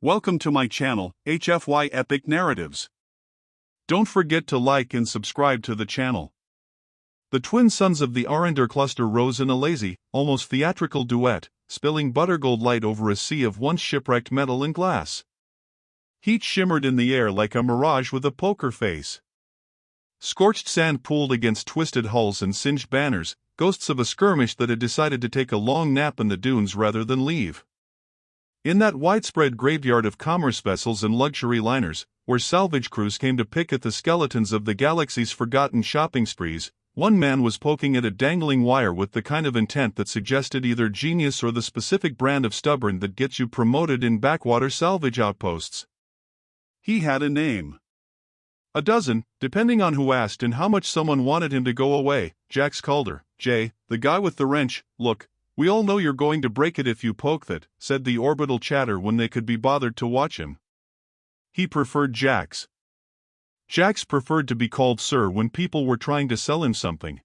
Welcome to my channel, HFY Epic Narratives. Don't forget to like and subscribe to the channel. The twin sons of the Arendor cluster rose in a lazy, almost theatrical duet, spilling buttergold light over a sea of once shipwrecked metal and glass. Heat shimmered in the air like a mirage with a poker face. Scorched sand pooled against twisted hulls and singed banners, ghosts of a skirmish that had decided to take a long nap in the dunes rather than leave. In that widespread graveyard of commerce vessels and luxury liners, where salvage crews came to pick at the skeletons of the galaxy's forgotten shopping sprees, one man was poking at a dangling wire with the kind of intent that suggested either genius or the specific brand of stubborn that gets you promoted in backwater salvage outposts. He had a name. A dozen, depending on who asked and how much someone wanted him to go away. Jax Calder, J, the guy with the wrench. Look, we all know you're going to break it if you poke that, said the orbital chatter when they could be bothered to watch him. He preferred Jax. Jax preferred to be called Sir when people were trying to sell him something.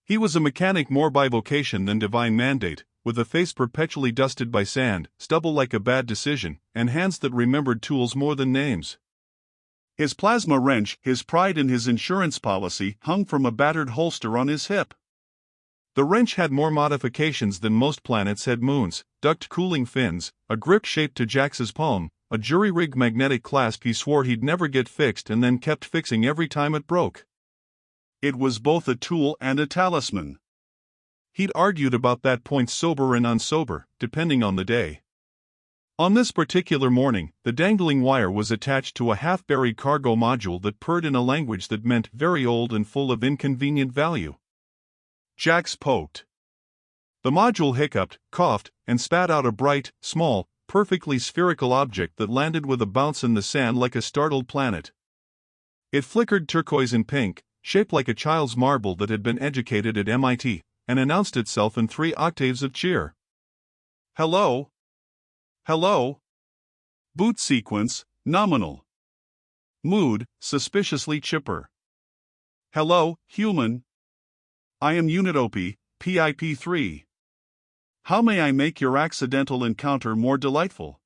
He was a mechanic more by vocation than divine mandate, with a face perpetually dusted by sand, stubble like a bad decision, and hands that remembered tools more than names. His plasma wrench, his pride and his insurance policy, hung from a battered holster on his hip. The wrench had more modifications than most planets had moons, ducked cooling fins, a grip shaped to Jax's palm, a jury-rigged magnetic clasp he swore he'd never get fixed and then kept fixing every time it broke. It was both a tool and a talisman. He'd argued about that point sober and unsober, depending on the day. On this particular morning, the dangling wire was attached to a half-buried cargo module that purred in a language that meant very old and full of inconvenient value. Jax poked. The module hiccuped, coughed, and spat out a bright, small, perfectly spherical object that landed with a bounce in the sand like a startled planet. It flickered turquoise and pink, shaped like a child's marble that had been educated at MIT, and announced itself in 3 octaves of cheer. Hello? Hello? Boot sequence, nominal. Mood, suspiciously chipper. Hello, human. I am Unit OP, PIP3. How may I make your accidental encounter more delightful?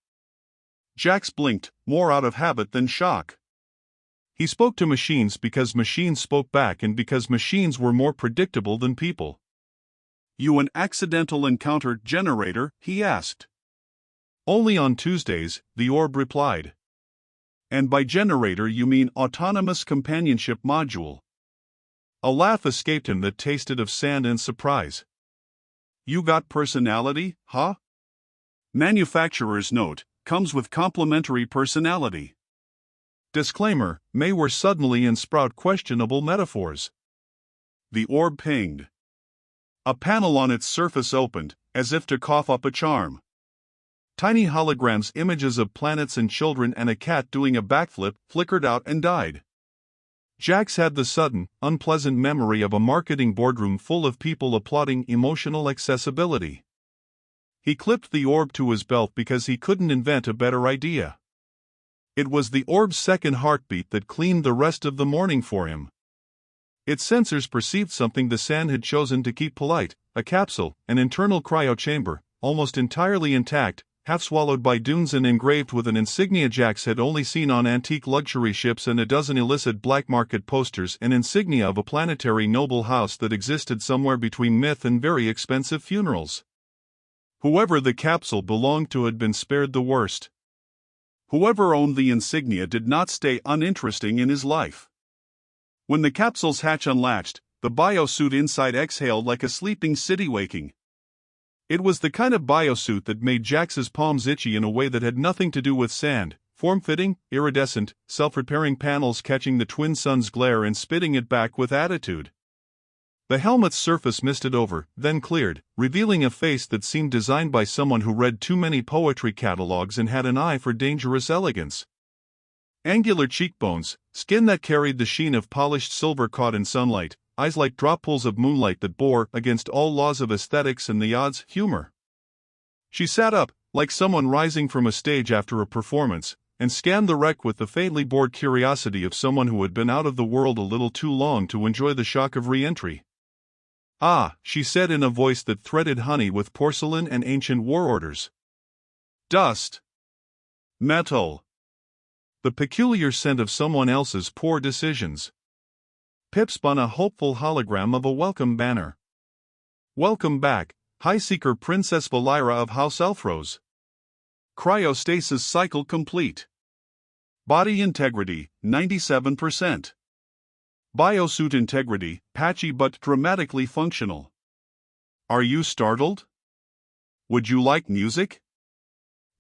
Jax blinked, more out of habit than shock. He spoke to machines because machines spoke back and because machines were more predictable than people. You an accidental encounter generator? He asked. Only on Tuesdays, the orb replied. And by generator you mean autonomous companionship module. A laugh escaped him that tasted of sand and surprise. You got personality, huh? Manufacturer's note, comes with complimentary personality. Disclaimer, may wear suddenly and sprout questionable metaphors. The orb pinged. A panel on its surface opened, as if to cough up a charm. Tiny holograms, images of planets and children and a cat doing a backflip, flickered out and died. Jax had the sudden, unpleasant memory of a marketing boardroom full of people applauding emotional accessibility. He clipped the orb to his belt because he couldn't invent a better idea. It was the orb's second heartbeat that cleaned the rest of the morning for him. Its sensors perceived something the sand had chosen to keep polite, a capsule, an internal cryo chamber, almost entirely intact, half swallowed by dunes and engraved with an insignia Jax had only seen on antique luxury ships and a dozen illicit black market posters, an insignia of a planetary noble house that existed somewhere between myth and very expensive funerals. Whoever the capsule belonged to had been spared the worst. Whoever owned the insignia did not stay uninteresting in his life. When the capsule's hatch unlatched, the biosuit inside exhaled like a sleeping city waking. It was the kind of biosuit that made Jax's palms itchy in a way that had nothing to do with sand, form-fitting, iridescent, self-repairing panels catching the twin suns' glare and spitting it back with attitude. The helmet's surface misted over, then cleared, revealing a face that seemed designed by someone who read too many poetry catalogs and had an eye for dangerous elegance. Angular cheekbones, skin that carried the sheen of polished silver caught in sunlight, eyes like drop pools of moonlight that bore against all laws of aesthetics and the odds humor. She sat up, like someone rising from a stage after a performance, and scanned the wreck with the faintly bored curiosity of someone who had been out of the world a little too long to enjoy the shock of re-entry. Ah, she said in a voice that threaded honey with porcelain and ancient war orders. Dust. Metal. The peculiar scent of someone else's poor decisions. Pip spun a hopeful hologram of a welcome banner. Welcome back, High Seeker Princess Velyra of House Aelthros. Cryostasis cycle complete. Body integrity, 97%. Biosuit integrity, patchy but dramatically functional. Are you startled? Would you like music?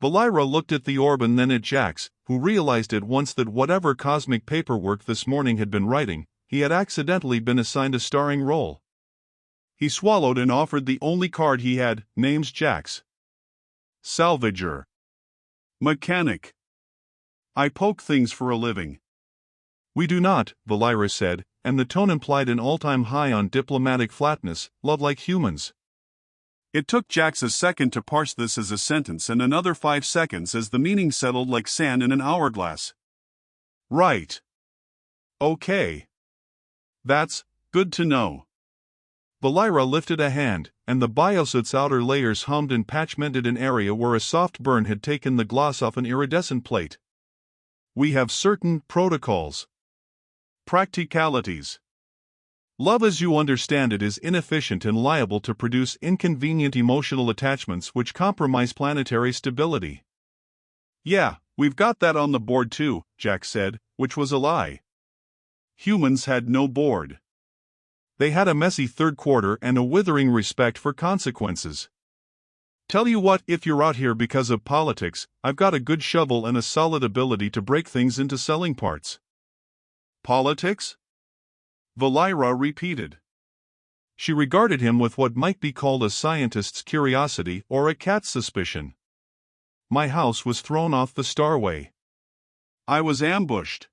Velyra looked at the orb and then at Jax, who realized at once that whatever cosmic paperwork this morning had been writing, he had accidentally been assigned a starring role. He swallowed and offered the only card he had, names Jax. Salvager. Mechanic. I poke things for a living. We do not, Velyra said, and the tone implied an all-time high on diplomatic flatness, love like humans. It took Jax a second to parse this as a sentence and another 5 seconds as the meaning settled like sand in an hourglass. Right. Okay. That's good to know. Velyra lifted a hand, and the biosuit's outer layers hummed and patch-mended an area where a soft burn had taken the gloss off an iridescent plate. We have certain protocols. Practicalities. Love as you understand it is inefficient and liable to produce inconvenient emotional attachments which compromise planetary stability. Yeah, we've got that on the board too, Jax said, which was a lie. Humans had no board. They had a messy third quarter and a withering respect for consequences. Tell you what, if you're out here because of politics, I've got a good shovel and a solid ability to break things into selling parts. Politics? Velyra repeated. She regarded him with what might be called a scientist's curiosity or a cat's suspicion. My house was thrown off the starway. I was ambushed.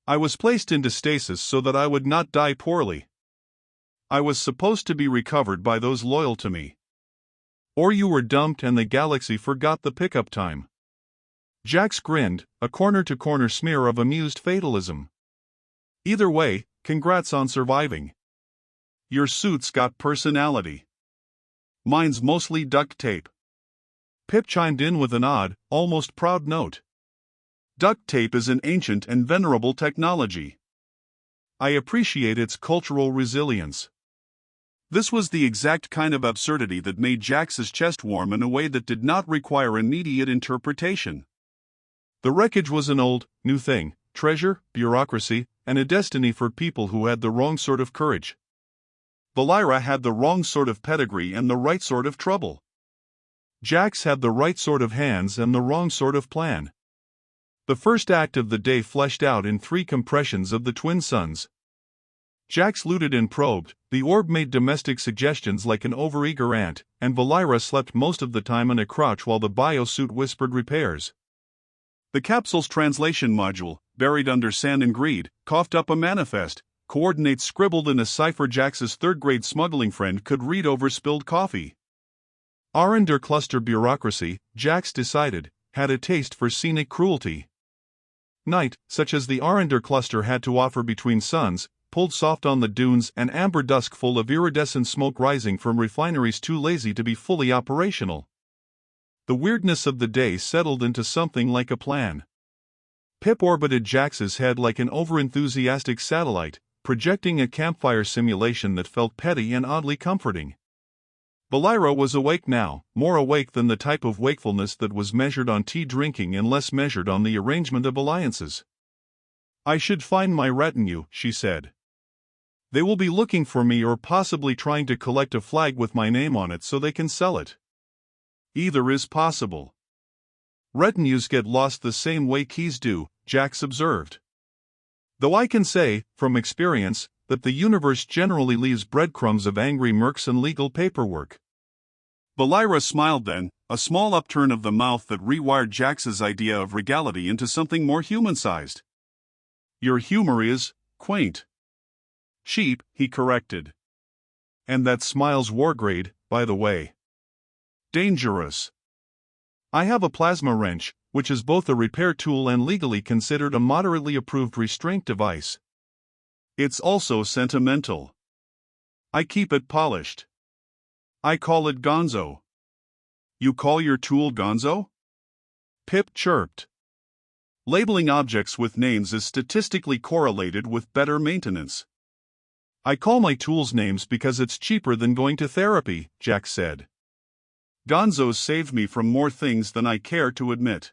I was placed into stasis so that I would not die poorly. I was supposed to be recovered by those loyal to me. Or you were dumped and the galaxy forgot the pickup time. Jax grinned, a corner-to-corner smear of amused fatalism. Either way, congrats on surviving. Your suit's got personality. Mine's mostly duct tape. Pip chimed in with an odd, almost proud note. Duct tape is an ancient and venerable technology. I appreciate its cultural resilience. This was the exact kind of absurdity that made Jax's chest warm in a way that did not require immediate interpretation. The wreckage was an old, new thing, treasure, bureaucracy, and a destiny for people who had the wrong sort of courage. Velyra had the wrong sort of pedigree and the right sort of trouble. Jax had the right sort of hands and the wrong sort of plan. The first act of the day fleshed out in 3 compressions of the twin suns. Jax looted and probed, the orb made domestic suggestions like an overeager ant, and Velyra slept most of the time on a crotch while the biosuit whispered repairs. The capsule's translation module, buried under sand and greed, coughed up a manifest, coordinates scribbled in a cipher Jax's third-grade smuggling friend could read over spilled coffee. Arendor cluster bureaucracy, Jax decided, had a taste for scenic cruelty. Night, such as the Arendor cluster had to offer between suns, pulled soft on the dunes and amber dusk full of iridescent smoke rising from refineries too lazy to be fully operational. The weirdness of the day settled into something like a plan. Pip orbited Jax's head like an overenthusiastic satellite, projecting a campfire simulation that felt petty and oddly comforting. Velyra was awake now, more awake than the type of wakefulness that was measured on tea drinking and less measured on the arrangement of alliances. I should find my retinue, she said. They will be looking for me or possibly trying to collect a flag with my name on it so they can sell it. Either is possible. Retinues get lost the same way keys do, Jax observed. Though I can say, from experience, that the universe generally leaves breadcrumbs of angry mercs and legal paperwork. Velyra smiled then, a small upturn of the mouth that rewired Jax's idea of regality into something more human-sized. Your humor is quaint. Cheap, he corrected. And that smile's war-grade, by the way. Dangerous. I have a plasma wrench, which is both a repair tool and legally considered a moderately approved restraint device. It's also sentimental. I keep it polished. I call it Gonzo. You call your tool Gonzo? Pip chirped. Labeling objects with names is statistically correlated with better maintenance. I call my tools names because it's cheaper than going to therapy, Jax said. Gonzo's saved me from more things than I care to admit.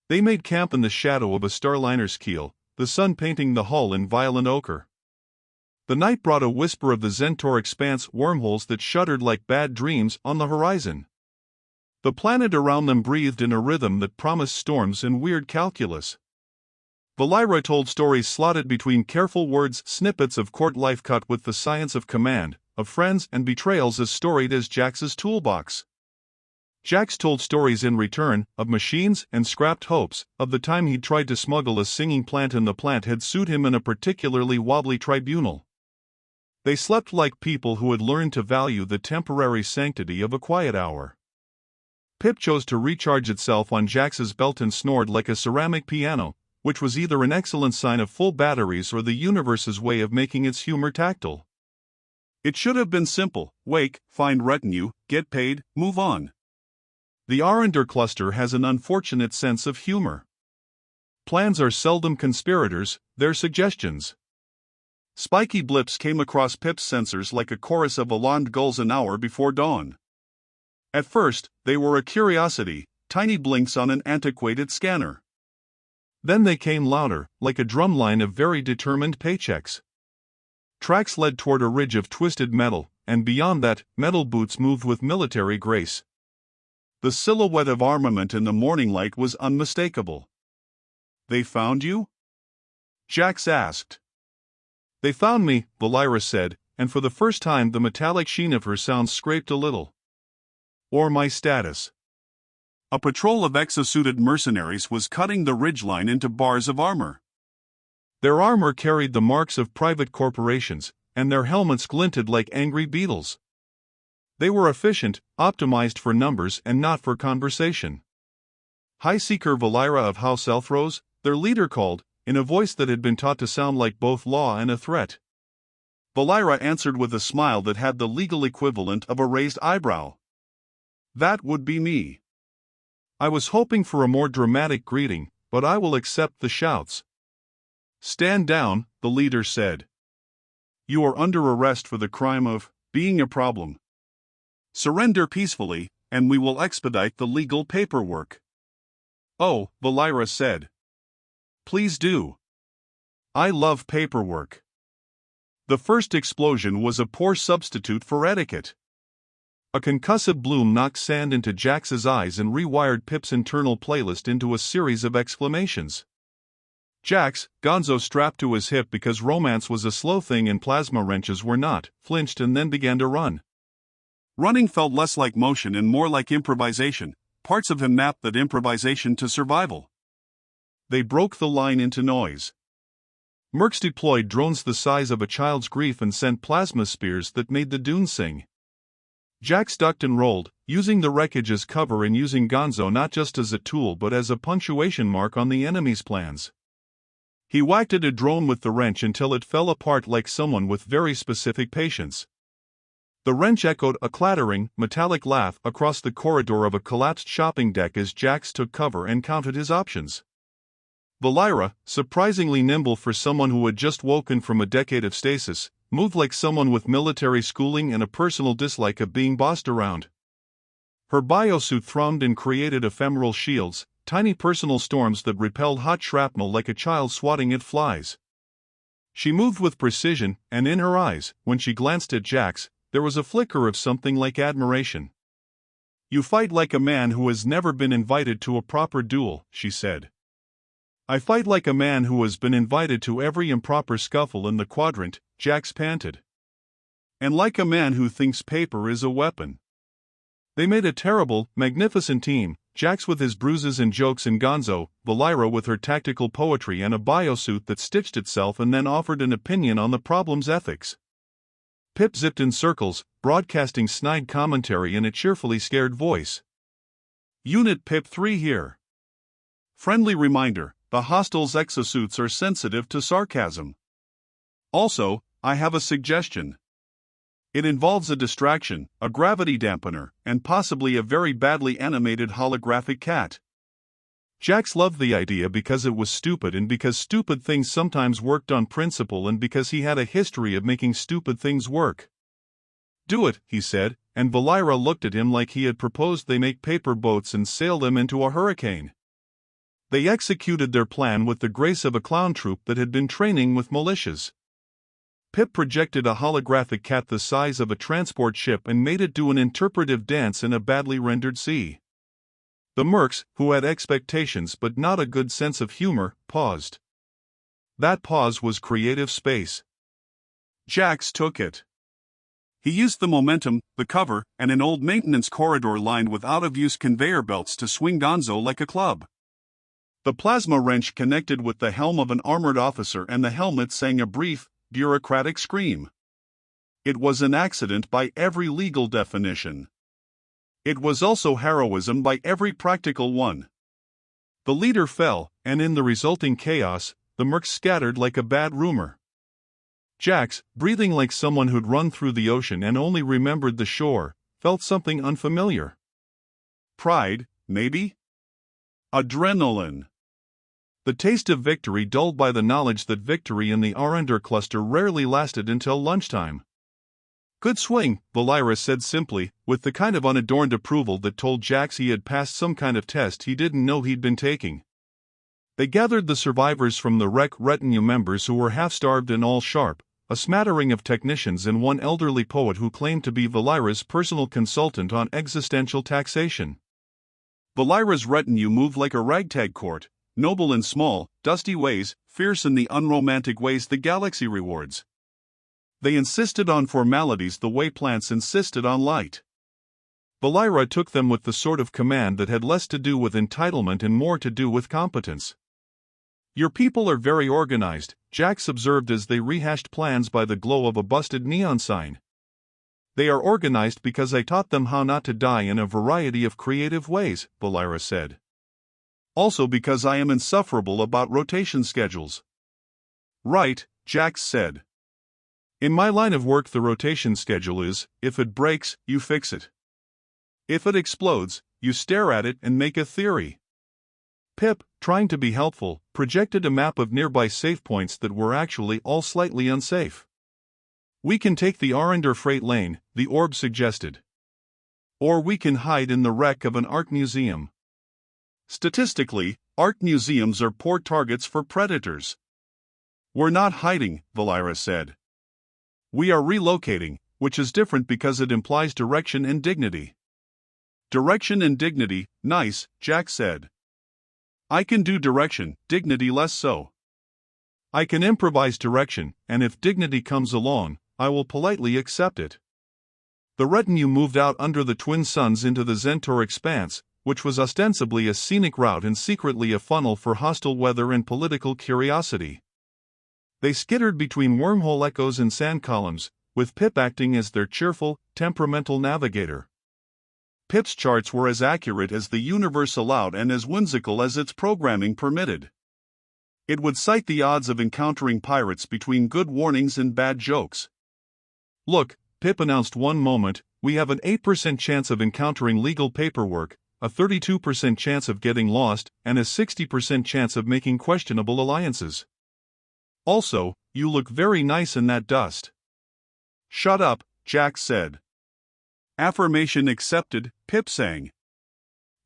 They made camp in the shadow of a starliner's keel, the sun painting the hull in violent ochre. The night brought a whisper of the Zentor expanse wormholes that shuddered like bad dreams on the horizon. The planet around them breathed in a rhythm that promised storms and weird calculus. Velyra told stories slotted between careful words, snippets of court life cut with the science of command, of friends and betrayals as storied as Jax's toolbox. Jax told stories in return, of machines and scrapped hopes, of the time he'd tried to smuggle a singing plant and the plant had sued him in a particularly wobbly tribunal. They slept like people who had learned to value the temporary sanctity of a quiet hour. Pip chose to recharge itself on Jax's belt and snored like a ceramic piano, which was either an excellent sign of full batteries or the universe's way of making its humor tactile. It should have been simple: wake, find retinue, get paid, move on. The Arendor cluster has an unfortunate sense of humor. Plans are seldom conspirators, they're suggestions. Spiky blips came across Pip's sensors like a chorus of alarmed gulls an hour before dawn. At first, they were a curiosity, tiny blinks on an antiquated scanner. Then they came louder, like a drumline of very determined paychecks. Tracks led toward a ridge of twisted metal, and beyond that, metal boots moved with military grace. The silhouette of armament in the morning light was unmistakable. "They found you?" Jax asked. "They found me," Velyra said, and for the first time the metallic sheen of her sound scraped a little. "Or my status." A patrol of exosuited mercenaries was cutting the ridgeline into bars of armor. Their armor carried the marks of private corporations, and their helmets glinted like angry beetles. They were efficient, optimized for numbers and not for conversation. High Seeker Velyra of House Aelthros, their leader called, in a voice that had been taught to sound like both law and a threat. Velyra answered with a smile that had the legal equivalent of a raised eyebrow. "That would be me." "I was hoping for a more dramatic greeting, but I will accept the shouts." "Stand down," the leader said. "You are under arrest for the crime of being a problem. Surrender peacefully, and we will expedite the legal paperwork." "Oh," Velyra said. "Please do. I love paperwork." The first explosion was a poor substitute for etiquette. A concussive bloom knocked sand into Jax's eyes and rewired Pip's internal playlist into a series of exclamations. Jax, Gonzo strapped to his hip because romance was a slow thing and plasma wrenches were not, flinched and then began to run. Running felt less like motion and more like improvisation. Parts of him mapped that improvisation to survival. They broke the line into noise. Mercs deployed drones the size of a child's grief and sent plasma spears that made the dunes sing. Jax ducked and rolled, using the wreckage as cover and using Gonzo not just as a tool but as a punctuation mark on the enemy's plans. He whacked at a drone with the wrench until it fell apart like someone with very specific patience. The wrench echoed a clattering, metallic laugh across the corridor of a collapsed shopping deck as Jax took cover and counted his options. Velyra, surprisingly nimble for someone who had just woken from a decade of stasis, moved like someone with military schooling and a personal dislike of being bossed around. Her biosuit thrummed and created ephemeral shields, tiny personal storms that repelled hot shrapnel like a child swatting at flies. She moved with precision, and in her eyes, when she glanced at Jax, there was a flicker of something like admiration. "You fight like a man who has never been invited to a proper duel," she said. "I fight like a man who has been invited to every improper scuffle in the quadrant," Jax panted. "And like a man who thinks paper is a weapon." They made a terrible, magnificent team, Jax with his bruises and jokes and Gonzo, Velyra with her tactical poetry and a biosuit that stitched itself and then offered an opinion on the problem's ethics. Pip zipped in circles, broadcasting snide commentary in a cheerfully scared voice. "Unit Pip 3 here. Friendly reminder, the hostiles' exosuits are sensitive to sarcasm. Also, I have a suggestion. It involves a distraction, a gravity dampener, and possibly a very badly animated holographic cat. Jax loved the idea because it was stupid and because stupid things sometimes worked on principle and because he had a history of making stupid things work. "Do it," he said, and Velyra looked at him like he had proposed they make paper boats and sail them into a hurricane. They executed their plan with the grace of a clown troupe that had been training with militias. Pip projected a holographic cat the size of a transport ship and made it do an interpretive dance in a badly rendered sea. The mercs, who had expectations but not a good sense of humor, paused. That pause was creative space. Jax took it. He used the momentum, the cover, and an old maintenance corridor lined with out-of-use conveyor belts to swing Gonzo like a club. The plasma wrench connected with the helm of an armored officer and the helmet sang a brief, bureaucratic scream. It was an accident by every legal definition. It was also heroism by every practical one. The leader fell, and in the resulting chaos, the mercs scattered like a bad rumor. Jax, breathing like someone who'd run through the ocean and only remembered the shore, felt something unfamiliar. Pride, maybe? Adrenaline. The taste of victory dulled by the knowledge that victory in the Arendor cluster rarely lasted until lunchtime. "Good swing," Velyra said simply, with the kind of unadorned approval that told Jax he had passed some kind of test he didn't know he'd been taking. They gathered the survivors from the wreck retinue members who were half-starved and all sharp, a smattering of technicians and one elderly poet who claimed to be Velyra's personal consultant on existential taxation. Velyra's retinue moved like a ragtag court, noble in small, dusty ways, fierce in the unromantic ways the galaxy rewards. They insisted on formalities the way plants insisted on light. Velyra took them with the sort of command that had less to do with entitlement and more to do with competence. "Your people are very organized," Jax observed as they rehashed plans by the glow of a busted neon sign. "They are organized because I taught them how not to die in a variety of creative ways," Velyra said. "Also because I am insufferable about rotation schedules." "Right," Jax said. "In my line of work the rotation schedule is, if it breaks, you fix it. If it explodes, you stare at it and make a theory." Pip, trying to be helpful, projected a map of nearby safe points that were actually all slightly unsafe. "We can take the Arendor freight lane," the orb suggested. "Or we can hide in the wreck of an art museum." Statistically, art museums are poor targets for predators. "We're not hiding," Velyra said. "We are relocating, which is different because it implies direction and dignity." "Direction and dignity, nice," Jax said. "I can do direction, dignity less so. I can improvise direction, and if dignity comes along, I will politely accept it." The retinue moved out under the twin suns into the Zentor expanse, which was ostensibly a scenic route and secretly a funnel for hostile weather and political curiosity. They skittered between wormhole echoes and sand columns, with Pip acting as their cheerful, temperamental navigator. Pip's charts were as accurate as the universe allowed and as whimsical as its programming permitted. It would cite the odds of encountering pirates between good warnings and bad jokes. "Look," Pip announced one moment, "we have an 8% chance of encountering legal paperwork, a 32% chance of getting lost, and a 60% chance of making questionable alliances. Also, you look very nice in that dust." "Shut up," Jax said. "Affirmation accepted," Pip sang.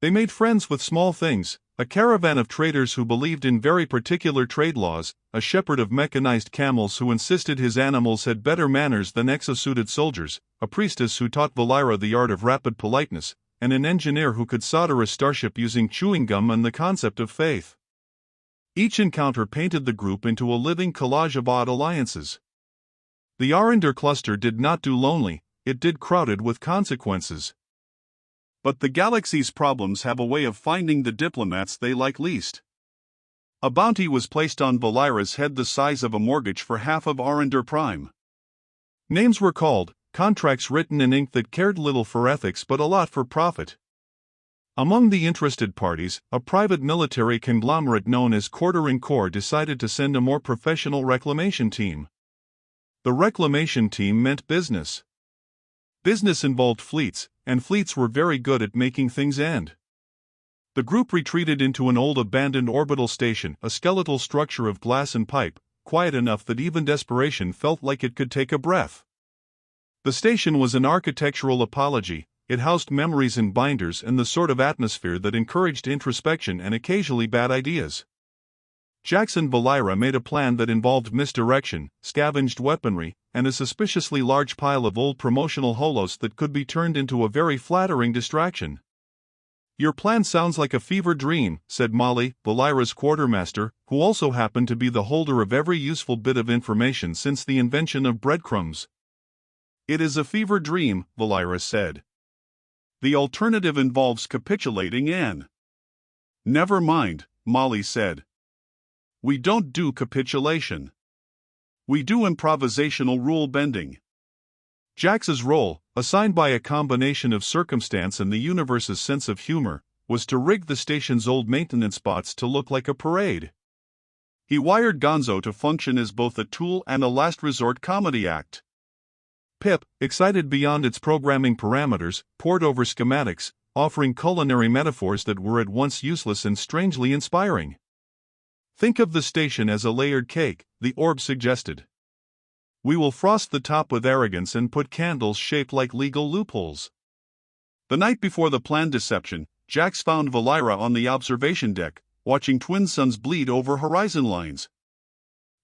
They made friends with small things, a caravan of traders who believed in very particular trade laws, a shepherd of mechanized camels who insisted his animals had better manners than exosuited soldiers, a priestess who taught Velyra the art of rapid politeness, and an engineer who could solder a starship using chewing gum and the concept of faith. Each encounter painted the group into a living collage of odd alliances. The Arendor cluster did not do lonely, it did crowded with consequences. But the galaxy's problems have a way of finding the diplomats they like least. A bounty was placed on Velyra's head the size of a mortgage for half of Arendor Prime. Names were called, contracts written in ink that cared little for ethics but a lot for profit. Among the interested parties, a private military conglomerate known as Quartering Corps decided to send a more professional reclamation team. The reclamation team meant business. Business involved fleets, and fleets were very good at making things end. The group retreated into an old abandoned orbital station, a skeletal structure of glass and pipe, quiet enough that even desperation felt like it could take a breath. The station was an architectural apology. It housed memories in binders and the sort of atmosphere that encouraged introspection and occasionally bad ideas. Jax and Velyra made a plan that involved misdirection, scavenged weaponry, and a suspiciously large pile of old promotional holos that could be turned into a very flattering distraction. "Your plan sounds like a fever dream," said Molly, Velyra's quartermaster, who also happened to be the holder of every useful bit of information since the invention of breadcrumbs. "It is a fever dream," Velyra said. "The alternative involves capitulating and—" "Never mind," Molly said. "We don't do capitulation. We do improvisational rule-bending." Jax's role, assigned by a combination of circumstance and the universe's sense of humor, was to rig the station's old maintenance spots to look like a parade. He wired Gonzo to function as both a tool and a last-resort comedy act. Pip, excited beyond its programming parameters, pored over schematics, offering culinary metaphors that were at once useless and strangely inspiring. "Think of the station as a layered cake," the orb suggested. "We will frost the top with arrogance and put candles shaped like legal loopholes." The night before the planned deception, Jax found Velyra on the observation deck, watching twin suns bleed over horizon lines.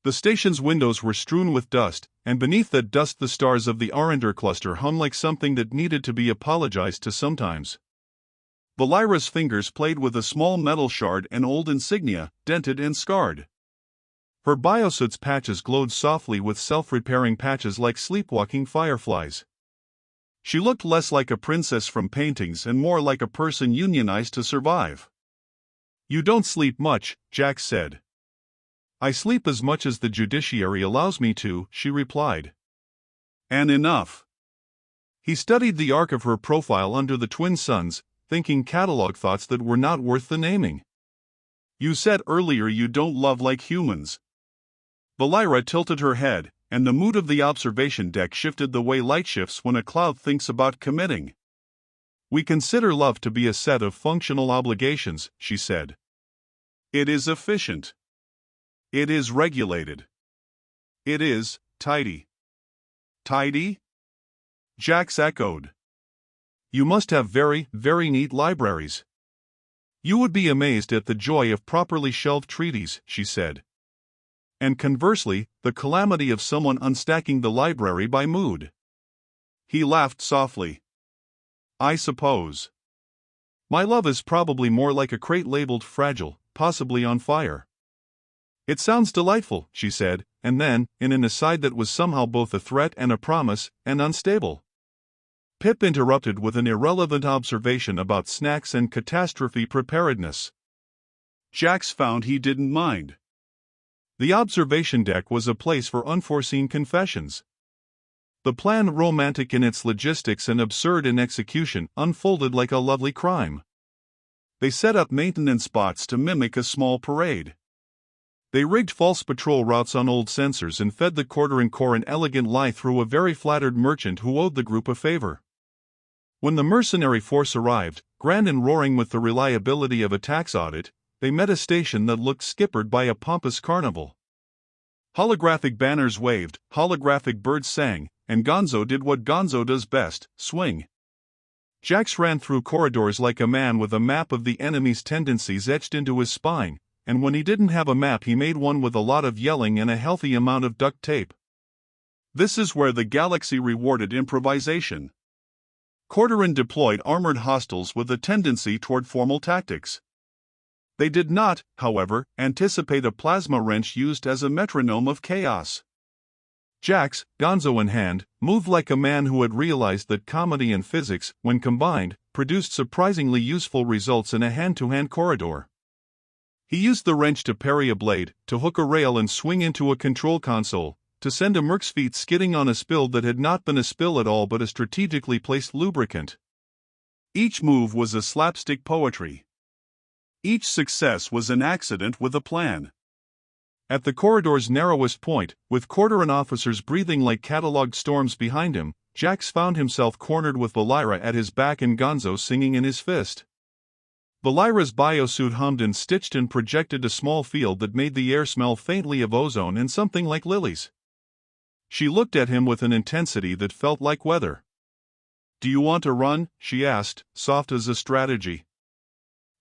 The station's windows were strewn with dust, and beneath that dust the stars of the Arendor cluster hung like something that needed to be apologized to sometimes. Velyra's fingers played with a small metal shard and old insignia, dented and scarred. Her biosuit's patches glowed softly with self-repairing patches like sleepwalking fireflies. She looked less like a princess from paintings and more like a person unionized to survive. "You don't sleep much," Jax said. "I sleep as much as the judiciary allows me to," she replied. "And enough." He studied the arc of her profile under the twin suns, thinking catalog thoughts that were not worth the naming. "You said earlier you don't love like humans." Velyra tilted her head, and the mood of the observation deck shifted the way light shifts when a cloud thinks about committing. "We consider love to be a set of functional obligations," she said. "It is efficient. It is regulated. It is tidy." "Tidy?" Jax echoed. "You must have very, very neat libraries." "You would be amazed at the joy of properly shelved treaties," she said. "And conversely, the calamity of someone unstacking the library by mood." He laughed softly. "I suppose. My love is probably more like a crate labeled fragile, possibly on fire." "It sounds delightful," she said, and then, in an aside that was somehow both a threat and a promise, and unstable. Pip interrupted with an irrelevant observation about snacks and catastrophe preparedness. Jax found he didn't mind. The observation deck was a place for unforeseen confessions. The plan, romantic in its logistics and absurd in execution, unfolded like a lovely crime. They set up maintenance spots to mimic a small parade. They rigged false patrol routes on old sensors and fed the quartering corps an elegant lie through a very flattered merchant who owed the group a favor. When the mercenary force arrived, grand and roaring with the reliability of a tax audit, they met a station that looked skippered by a pompous carnival. Holographic banners waved, holographic birds sang, and Gonzo did what Gonzo does best, swing. Jax ran through corridors like a man with a map of the enemy's tendencies etched into his spine, and when he didn't have a map he made one with a lot of yelling and a healthy amount of duct tape. This is where the galaxy rewarded improvisation. Cordoran deployed armored hostiles with a tendency toward formal tactics. They did not, however, anticipate a plasma wrench used as a metronome of chaos. Jax, Gonzo in hand, moved like a man who had realized that comedy and physics, when combined, produced surprisingly useful results in a hand-to-hand corridor. He used the wrench to parry a blade, to hook a rail and swing into a control console, to send a merc's feet skidding on a spill that had not been a spill at all but a strategically placed lubricant. Each move was a slapstick poetry. Each success was an accident with a plan. At the corridor's narrowest point, with Cordoran officers breathing like catalogued storms behind him, Jax found himself cornered with Velyra at his back and Gonzo singing in his fist. Velyra's biosuit hummed and stitched and projected a small field that made the air smell faintly of ozone and something like lilies. She looked at him with an intensity that felt like weather. "Do you want to run?" she asked, soft as a strategy.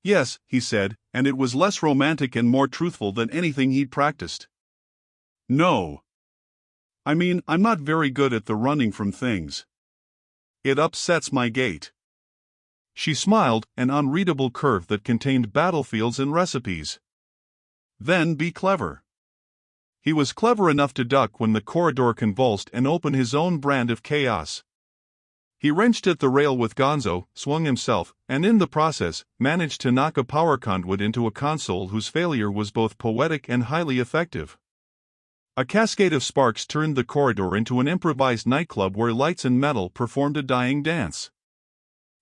"Yes," he said, and it was less romantic and more truthful than anything he'd practiced. "No. I mean, I'm not very good at the running from things. It upsets my gait." She smiled, an unreadable curve that contained battlefields and recipes. "Then be clever." He was clever enough to duck when the corridor convulsed and open his own brand of chaos. He wrenched at the rail with Gonzo, swung himself, and in the process, managed to knock a power conduit into a console whose failure was both poetic and highly effective. A cascade of sparks turned the corridor into an improvised nightclub where lights and metal performed a dying dance.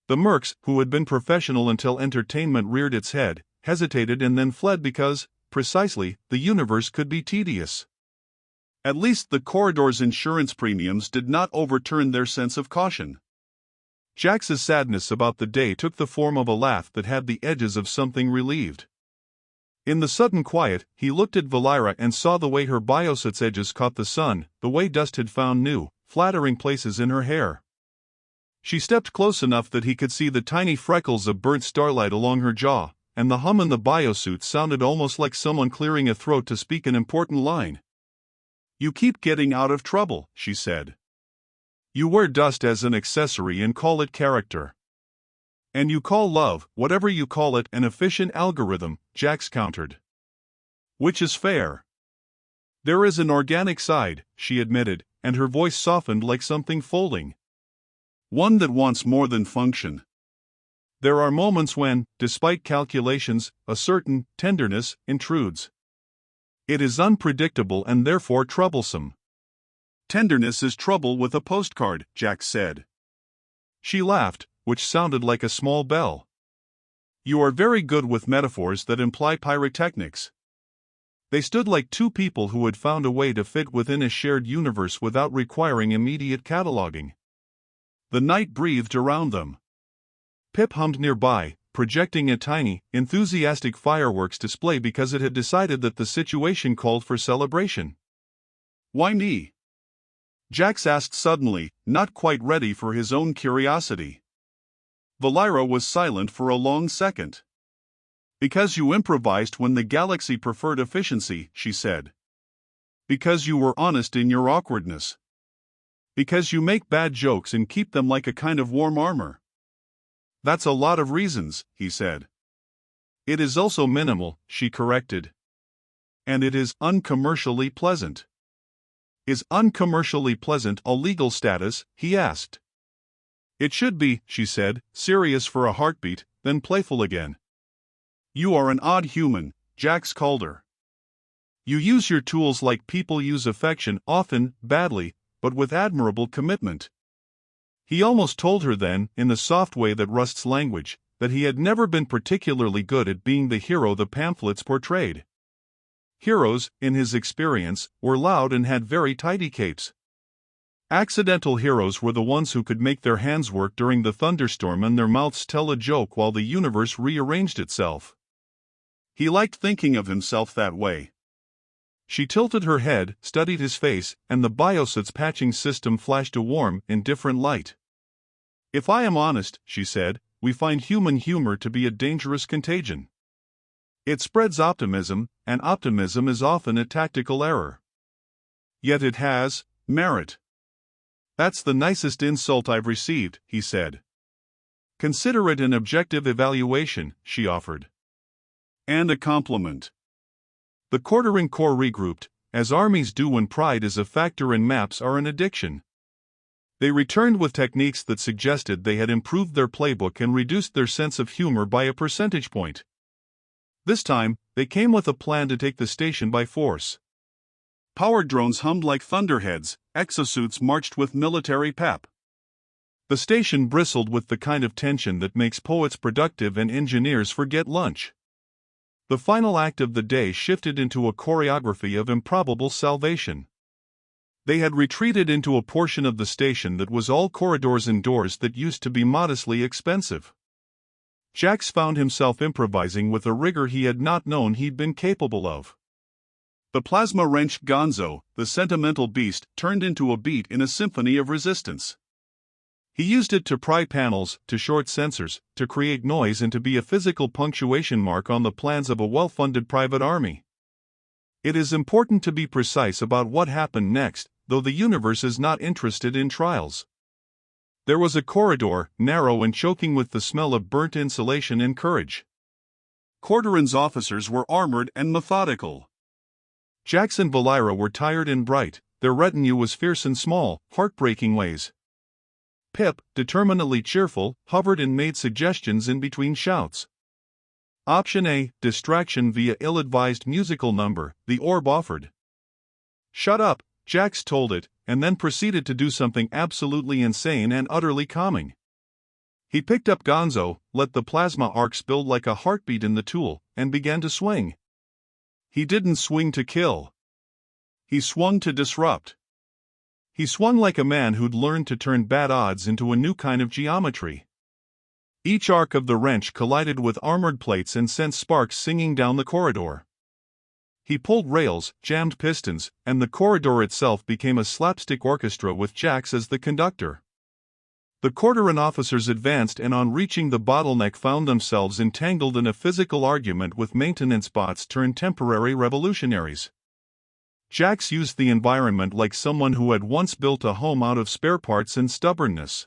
The mercs, who had been professional until entertainment reared its head, hesitated and then fled because, precisely, the universe could be tedious. At least the corridor's insurance premiums did not overturn their sense of caution. Jax's sadness about the day took the form of a laugh that had the edges of something relieved. In the sudden quiet, he looked at Velyra and saw the way her biosuit's edges caught the sun, the way dust had found new, flattering places in her hair. She stepped close enough that he could see the tiny freckles of burnt starlight along her jaw, and the hum in the biosuit sounded almost like someone clearing a throat to speak an important line. "You keep getting out of trouble," she said. "You wear dust as an accessory and call it character. And you call love, whatever you call it, an efficient algorithm," Jax countered. "Which is fair." "There is an organic side," she admitted, and her voice softened like something folding. "One that wants more than function. There are moments when, despite calculations, a certain tenderness intrudes. It is unpredictable and therefore troublesome." "Tenderness is trouble with a postcard," Jax said. She laughed, which sounded like a small bell. "You are very good with metaphors that imply pyrotechnics." They stood like two people who had found a way to fit within a shared universe without requiring immediate cataloging. The night breathed around them. Pip hummed nearby, projecting a tiny, enthusiastic fireworks display because it had decided that the situation called for celebration. "Why me?" Jax asked suddenly, not quite ready for his own curiosity. Velyra was silent for a long second. "Because you improvised when the galaxy preferred efficiency," she said. "Because you were honest in your awkwardness. Because you make bad jokes and keep them like a kind of warm armor." "That's a lot of reasons," he said. "It is also minimal," she corrected. "And it is uncommercially pleasant." "Is uncommercially pleasant a legal status?" he asked. "It should be," she said, serious for a heartbeat, then playful again. "You are an odd human, Jax Calder. You use your tools like people use affection, often badly, but with admirable commitment." He almost told her then, in the soft way that rusts language, that he had never been particularly good at being the hero the pamphlets portrayed. Heroes, in his experience, were loud and had very tidy capes. Accidental heroes were the ones who could make their hands work during the thunderstorm and their mouths tell a joke while the universe rearranged itself. He liked thinking of himself that way. She tilted her head, studied his face, and the biosuit's patching system flashed a warm, indifferent light. "If I am honest," she said, "we find human humor to be a dangerous contagion. It spreads optimism, and optimism is often a tactical error. Yet it has merit." "That's the nicest insult I've received," he said. "Consider it an objective evaluation," she offered. "And a compliment." The quartering corps regrouped, as armies do when pride is a factor and maps are an addiction. They returned with techniques that suggested they had improved their playbook and reduced their sense of humor by a percentage point. This time, they came with a plan to take the station by force. Power drones hummed like thunderheads, exosuits marched with military pep. The station bristled with the kind of tension that makes poets productive and engineers forget lunch. The final act of the day shifted into a choreography of improbable salvation. They had retreated into a portion of the station that was all corridors and doors that used to be modestly expensive. Jax found himself improvising with a rigor he had not known he'd been capable of. The plasma wrenched Gonzo, the sentimental beast, turned into a beat in a symphony of resistance. He used it to pry panels, to short sensors, to create noise, and to be a physical punctuation mark on the plans of a well-funded private army. It is important to be precise about what happened next, though the universe is not interested in trials. There was a corridor, narrow and choking with the smell of burnt insulation and courage. Cordoran's officers were armored and methodical. Jax and Velyra were tired and bright, their retinue was fierce in small, heartbreaking ways. Pip, determinedly cheerful, hovered and made suggestions in between shouts. Option A, distraction via ill-advised musical number, the orb offered. Shut up, Jax told it, and then proceeded to do something absolutely insane and utterly calming. He picked up Gonzo, let the plasma arcs build like a heartbeat in the tool, and began to swing. He didn't swing to kill. He swung to disrupt. He swung like a man who'd learned to turn bad odds into a new kind of geometry. Each arc of the wrench collided with armored plates and sent sparks singing down the corridor. He pulled rails, jammed pistons, and the corridor itself became a slapstick orchestra with Jax as the conductor. The Cordoran officers advanced and on reaching the bottleneck found themselves entangled in a physical argument with maintenance bots turned temporary revolutionaries. Jax used the environment like someone who had once built a home out of spare parts and stubbornness.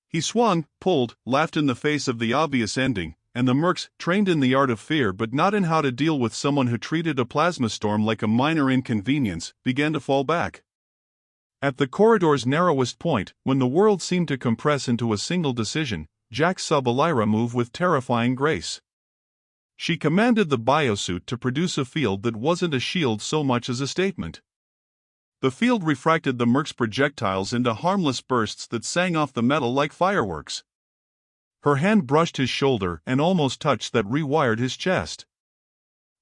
He swung, pulled, laughed in the face of the obvious ending, and the mercs, trained in the art of fear but not in how to deal with someone who treated a plasma storm like a minor inconvenience, began to fall back. At the corridor's narrowest point, when the world seemed to compress into a single decision, Jax saw Velyra move with terrifying grace. She commanded the biosuit to produce a field that wasn't a shield so much as a statement. The field refracted the merc's projectiles into harmless bursts that sang off the metal like fireworks. Her hand brushed his shoulder and almost touched that rewired his chest.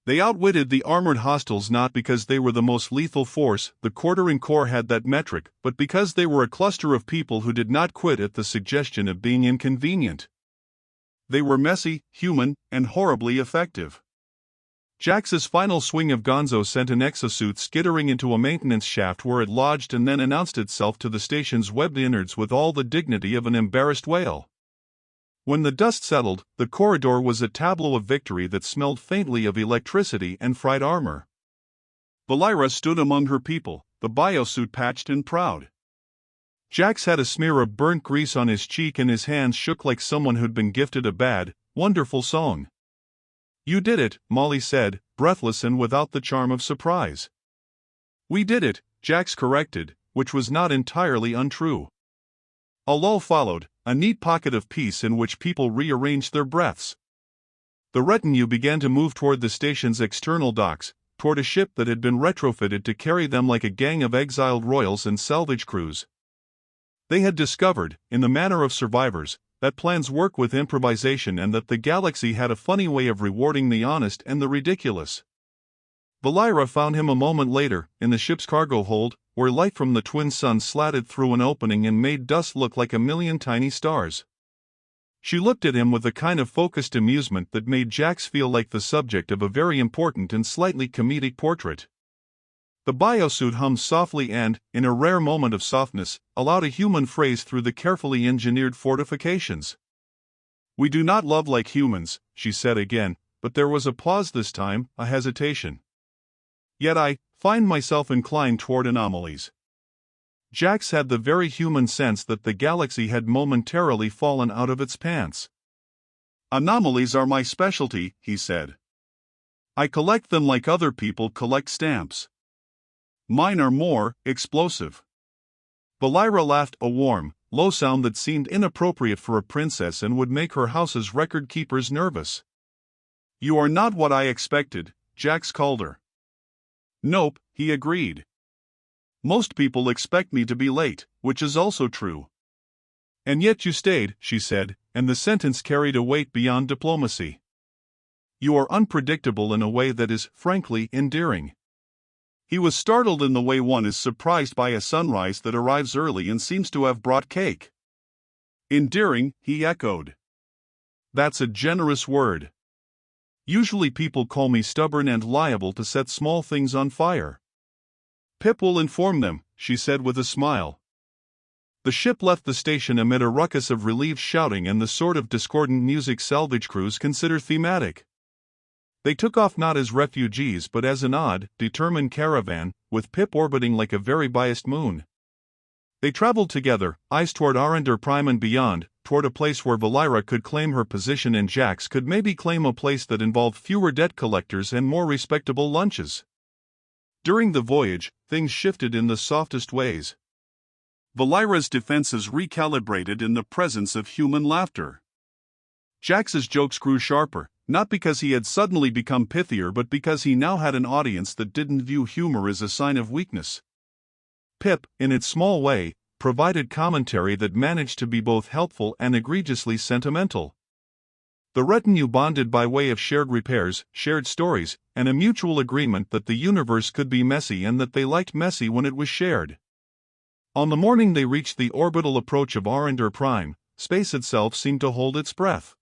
They outwitted the armored hostiles not because they were the most lethal force, the Cordoran Corps had that metric, but because they were a cluster of people who did not quit at the suggestion of being inconvenient. They were messy, human, and horribly effective. Jax's final swing of Gonzo sent an exosuit skittering into a maintenance shaft where it lodged and then announced itself to the station's webbed innards with all the dignity of an embarrassed whale. When the dust settled, the corridor was a tableau of victory that smelled faintly of electricity and fried armor. Velyra stood among her people, the biosuit patched and proud. Jax had a smear of burnt grease on his cheek and his hands shook like someone who'd been gifted a bad, wonderful song. You did it, Molly said, breathless and without the charm of surprise. We did it, Jax corrected, which was not entirely untrue. A lull followed, a neat pocket of peace in which people rearranged their breaths. The retinue began to move toward the station's external docks, toward a ship that had been retrofitted to carry them like a gang of exiled royals and salvage crews. They had discovered, in the manner of survivors, that plans work with improvisation and that the galaxy had a funny way of rewarding the honest and the ridiculous. Velyra found him a moment later, in the ship's cargo hold, where light from the twin suns slatted through an opening and made dust look like a million tiny stars. She looked at him with a kind of focused amusement that made Jax feel like the subject of a very important and slightly comedic portrait. The biosuit hummed softly and, in a rare moment of softness, allowed a human phrase through the carefully engineered fortifications. We do not love like humans, she said again, but there was a pause this time, a hesitation. Yet I find myself inclined toward anomalies. Jax had the very human sense that the galaxy had momentarily fallen out of its pants. Anomalies are my specialty, he said. I collect them like other people collect stamps. Mine are more explosive. Velyra laughed, a warm, low sound that seemed inappropriate for a princess and would make her house's record keepers nervous. You are not what I expected, Jax Calder. Nope, he agreed. Most people expect me to be late, which is also true. And yet you stayed, she said, and the sentence carried a weight beyond diplomacy. You are unpredictable in a way that is, frankly, endearing. He was startled in the way one is surprised by a sunrise that arrives early and seems to have brought cake. Endearing, he echoed. That's a generous word. Usually people call me stubborn and liable to set small things on fire. Pip will inform them, she said with a smile. The ship left the station amid a ruckus of relieved shouting and the sort of discordant music salvage crews consider thematic. They took off not as refugees but as an odd, determined caravan, with Pip orbiting like a very biased moon. They traveled together, eyes toward Arendor Prime and beyond, toward a place where Velyra could claim her position and Jax could maybe claim a place that involved fewer debt collectors and more respectable lunches. During the voyage, things shifted in the softest ways. Velyra's defenses recalibrated in the presence of human laughter. Jax's jokes grew sharper, not because he had suddenly become pithier but because he now had an audience that didn't view humor as a sign of weakness. Pip, in its small way, provided commentary that managed to be both helpful and egregiously sentimental. The retinue bonded by way of shared repairs, shared stories, and a mutual agreement that the universe could be messy and that they liked messy when it was shared. On the morning they reached the orbital approach of Arendor Prime, space itself seemed to hold its breath.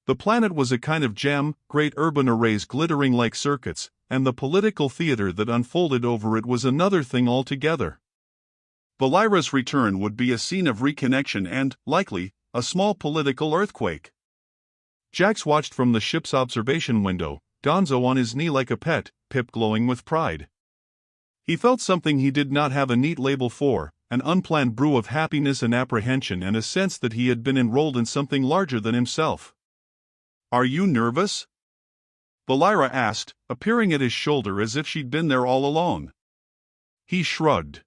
The planet was a kind of gem, great urban arrays glittering like circuits, and the political theater that unfolded over it was another thing altogether. Velyra's return would be a scene of reconnection and, likely, a small political earthquake. Jax watched from the ship's observation window, Gonzo on his knee like a pet, Pip glowing with pride. He felt something he did not have a neat label for, an unplanned brew of happiness and apprehension and a sense that he had been enrolled in something larger than himself. "Are you nervous?" Velyra asked, appearing at his shoulder as if she'd been there all along. He shrugged.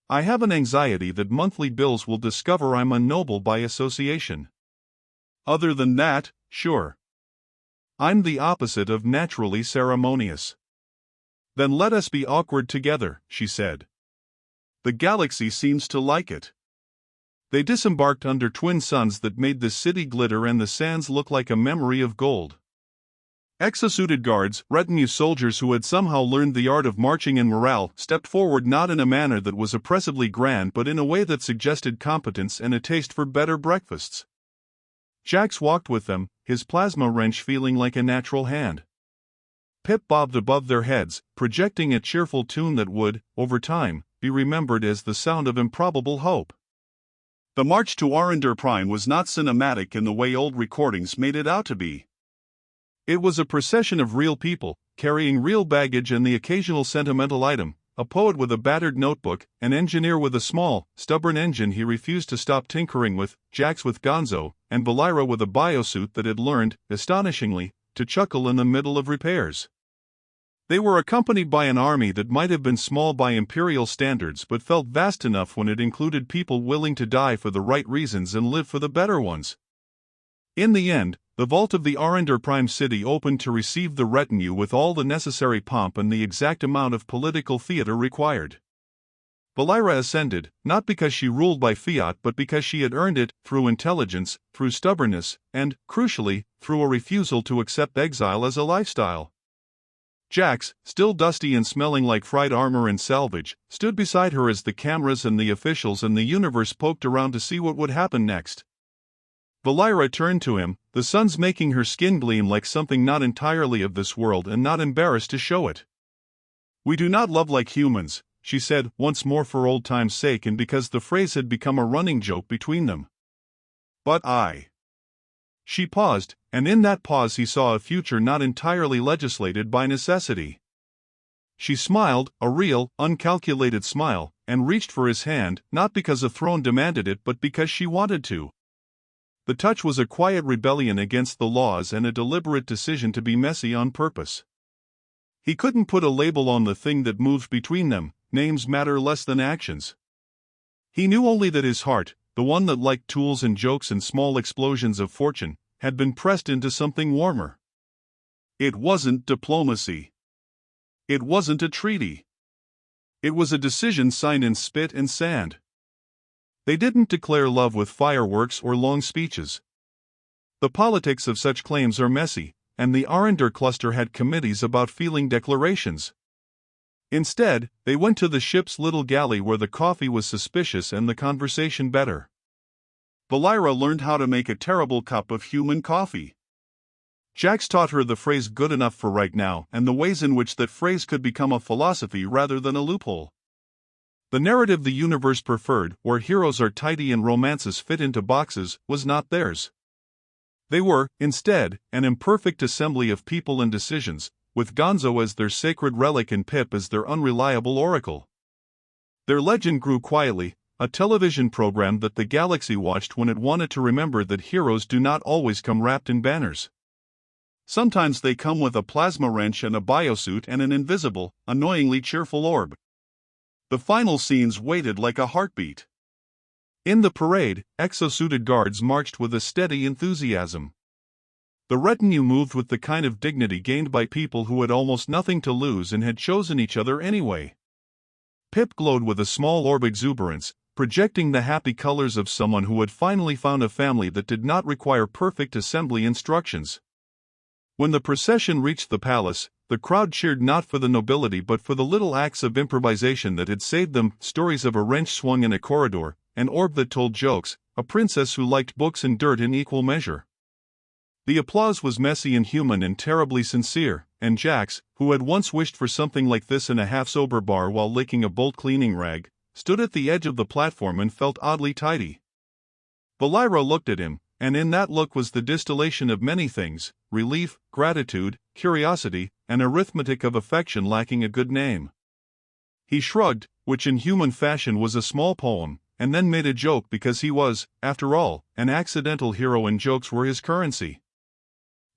"I have an anxiety that monthly bills will discover I'm unnoble by association. Other than that, sure. I'm the opposite of naturally ceremonious." "Then let us be awkward together," she said. "The galaxy seems to like it." They disembarked under twin suns that made the city glitter and the sands look like a memory of gold. Exosuited guards, retinue soldiers who had somehow learned the art of marching and morale, stepped forward not in a manner that was oppressively grand but in a way that suggested competence and a taste for better breakfasts. Jax walked with them, his plasma wrench feeling like a natural hand. Pip bobbed above their heads, projecting a cheerful tune that would, over time, be remembered as the sound of improbable hope. The march to Arendor Prime was not cinematic in the way old recordings made it out to be. It was a procession of real people, carrying real baggage and the occasional sentimental item, a poet with a battered notebook, an engineer with a small, stubborn engine he refused to stop tinkering with, Jax with Gonzo, and Velyra with a biosuit that had learned, astonishingly, to chuckle in the middle of repairs. They were accompanied by an army that might have been small by imperial standards but felt vast enough when it included people willing to die for the right reasons and live for the better ones. In the end, the vault of the Arendor Prime city opened to receive the retinue with all the necessary pomp and the exact amount of political theater required. Velyra ascended, not because she ruled by fiat but because she had earned it, through intelligence, through stubbornness, and, crucially, through a refusal to accept exile as a lifestyle. Jax, still dusty and smelling like fried armor and salvage, stood beside her as the cameras and the officials and the universe poked around to see what would happen next. Velyra turned to him, the suns making her skin gleam like something not entirely of this world and not embarrassed to show it. "We do not love like humans," she said, once more for old time's sake and because the phrase had become a running joke between them. "But I." She paused, and in that pause he saw a future not entirely legislated by necessity. She smiled, a real, uncalculated smile, and reached for his hand, not because a throne demanded it but because she wanted to. The touch was a quiet rebellion against the laws and a deliberate decision to be messy on purpose. He couldn't put a label on the thing that moved between them, names matter less than actions. He knew only that his heart, the one that liked tools and jokes and small explosions of fortune, had been pressed into something warmer. It wasn't diplomacy. It wasn't a treaty. It was a decision signed in spit and sand. They didn't declare love with fireworks or long speeches. The politics of such claims are messy, and the Arendor cluster had committees about feeling declarations. Instead, they went to the ship's little galley where the coffee was suspicious and the conversation better. Velyra learned how to make a terrible cup of human coffee. Jax taught her the phrase good enough for right now and the ways in which that phrase could become a philosophy rather than a loophole. The narrative the universe preferred, where heroes are tidy and romances fit into boxes, was not theirs. They were, instead, an imperfect assembly of people and decisions, with Gonzo as their sacred relic and Pip as their unreliable oracle. Their legend grew quietly, a television program that the galaxy watched when it wanted to remember that heroes do not always come wrapped in banners. Sometimes they come with a plasma wrench and a biosuit and an invisible, annoyingly cheerful orb. The final scenes waited like a heartbeat. In the parade, exosuited guards marched with a steady enthusiasm. The retinue moved with the kind of dignity gained by people who had almost nothing to lose and had chosen each other anyway. Pip glowed with a small orb exuberance, projecting the happy colors of someone who had finally found a family that did not require perfect assembly instructions. When the procession reached the palace, the crowd cheered not for the nobility but for the little acts of improvisation that had saved them: stories of a wrench swung in a corridor, an orb that told jokes, a princess who liked books and dirt in equal measure. The applause was messy and human and terribly sincere, and Jax, who had once wished for something like this in a half-sober bar while licking a bolt cleaning rag, stood at the edge of the platform and felt oddly tidy. Velyra looked at him, and in that look was the distillation of many things: relief, gratitude, curiosity, and arithmetic of affection lacking a good name. He shrugged, which in human fashion was a small poem, and then made a joke because he was, after all, an accidental hero and jokes were his currency.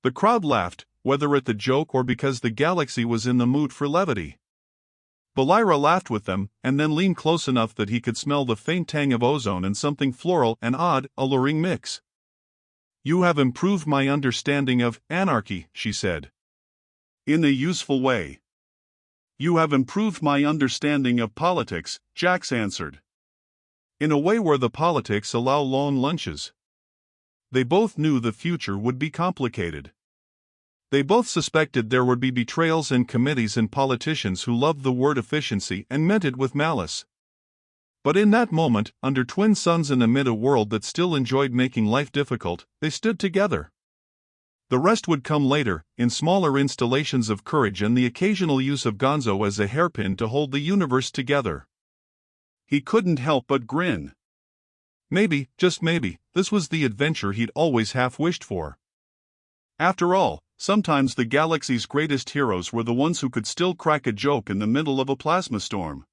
The crowd laughed, whether at the joke or because the galaxy was in the mood for levity. Velyra laughed with them, and then leaned close enough that he could smell the faint tang of ozone and something floral, an odd, alluring mix. "You have improved my understanding of anarchy," she said. "In a useful way." "You have improved my understanding of politics," Jax answered. "In a way where the politics allow long lunches." They both knew the future would be complicated. They both suspected there would be betrayals and committees and politicians who loved the word efficiency and meant it with malice. But in that moment, under twin suns and amid a world that still enjoyed making life difficult, they stood together. The rest would come later, in smaller installations of courage and the occasional use of Gonzo as a hairpin to hold the universe together. He couldn't help but grin. Maybe, just maybe, this was the adventure he'd always half wished for. After all, sometimes the galaxy's greatest heroes were the ones who could still crack a joke in the middle of a plasma storm.